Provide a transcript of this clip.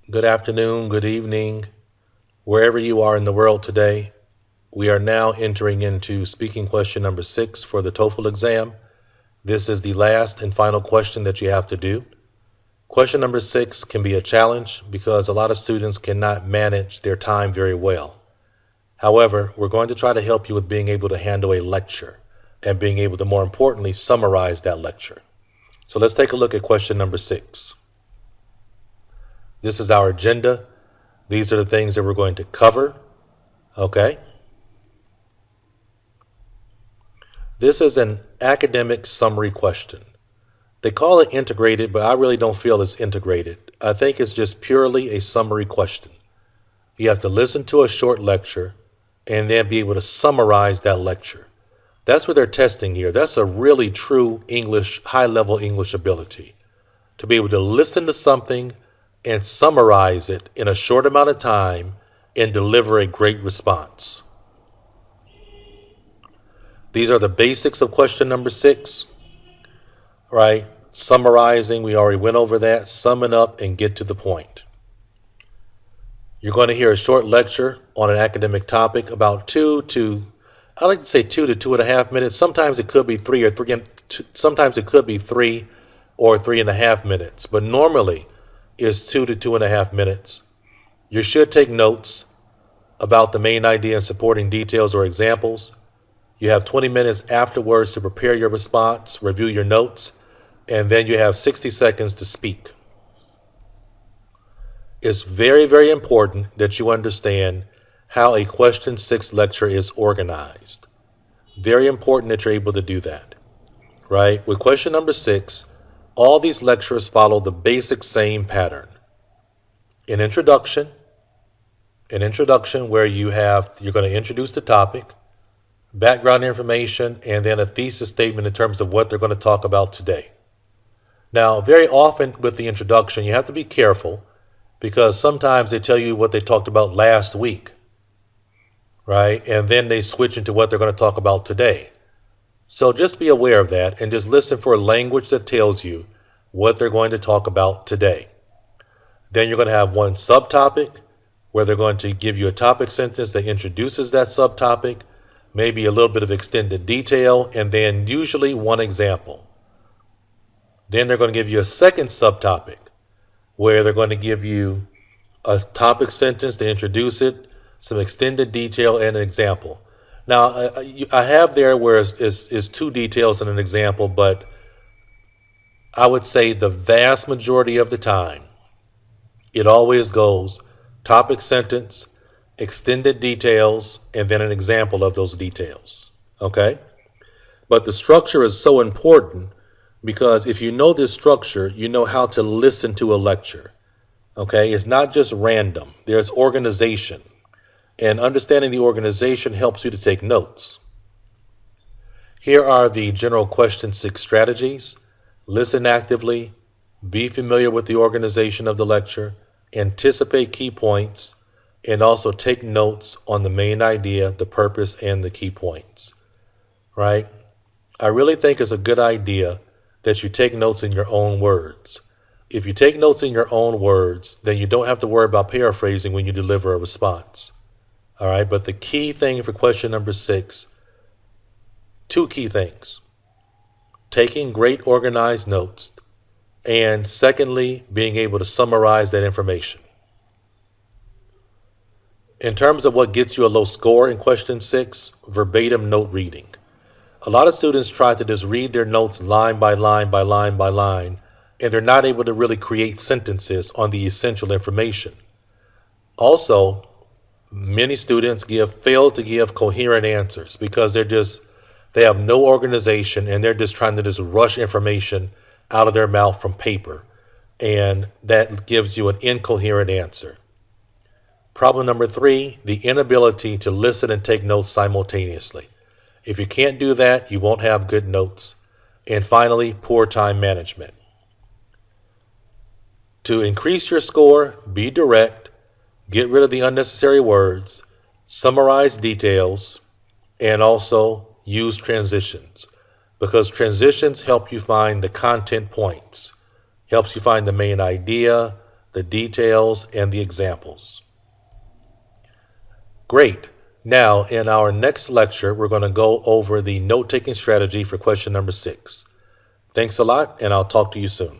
Good afternoon, good evening, wherever you are in the world today. We are now entering into speaking question number 6 for the TOEFL exam. This is the last and final question that you have to do. Question number 6 can be a challenge because a lot of students cannot manage their time very well. However, we're going to try to help you with being able to handle a lecture and being able to, more importantly, summarize that lecture. So let's take a look at question number 6. This is our agenda. These are the things that we're going to cover. Okay. This is an academic summary question. They call it integrated, but I really don't feel it's integrated. I think it's just purely a summary question. You have to listen to a short lecture and then be able to summarize that lecture. That's what they're testing here. That's a really true English, high-level English ability. To be able to listen to something and summarize it in a short amount of time and deliver a great response. These are the basics of question number 6, right? Summarizing, we already went over that. Sum it up and get to the point. You're going to hear a short lecture on an academic topic, about 2 to 2.5 minutes. Sometimes it could be 3 or 3.5 minutes, but normally is 2 to 2.5 minutes. You should take notes about the main idea and supporting details or examples. You have 20 minutes afterwards to prepare your response, review your notes, and then you have 60 seconds to speak. It's very, very important that you understand how a question 6 lecture is organized. Very important that you're able to do that, right? With question number 6, all these lectures follow the basic same pattern. An introduction where you're going to introduce the topic, background information, and then a thesis statement in terms of what they're going to talk about today. Now, very often with the introduction, you have to be careful because sometimes they tell you what they talked about last week, right? And then they switch into what they're going to talk about today. So just be aware of that and just listen for language that tells you what they're going to talk about today. Then you're going to have one subtopic where they're going to give you a topic sentence that introduces that subtopic, maybe a little bit of extended detail, and then usually one example. Then they're going to give you a second subtopic where they're going to give you a topic sentence to introduce it, some extended detail, and an example. Now, I have there where it's 2 details and an example, but I would say the vast majority of the time, it always goes topic sentence, extended details, and then an example of those details. Okay? But the structure is so important because if you know this structure, you know how to listen to a lecture. Okay? It's not just random. There's organization. And understanding the organization helps you to take notes. Here are the general question 6 strategies. Listen actively, be familiar with the organization of the lecture, anticipate key points, and also take notes on the main idea, the purpose, and the key points. Right? I really think it's a good idea that you take notes in your own words. If you take notes in your own words, then you don't have to worry about paraphrasing when you deliver a response. All right, but the key thing for question number 6, 2 key things. Taking great organized notes, and secondly, being able to summarize that information. In terms of what gets you a low score in question 6, verbatim note reading. A lot of students try to just read their notes line by line by line by line, and they're not able to really create sentences on the essential information. Also, many students fail to give coherent answers because they have no organization and they're just trying to just rush information out of their mouth from paper. And that gives you an incoherent answer. Problem number 3, the inability to listen and take notes simultaneously. If you can't do that, you won't have good notes. And finally, poor time management. To increase your score, be direct, get rid of the unnecessary words, summarize details, and also use transitions. Because transitions help you find the content points, helps you find the main idea, the details, and the examples. Great. Now, in our next lecture, we're going to go over the note-taking strategy for question number 6. Thanks a lot, and I'll talk to you soon.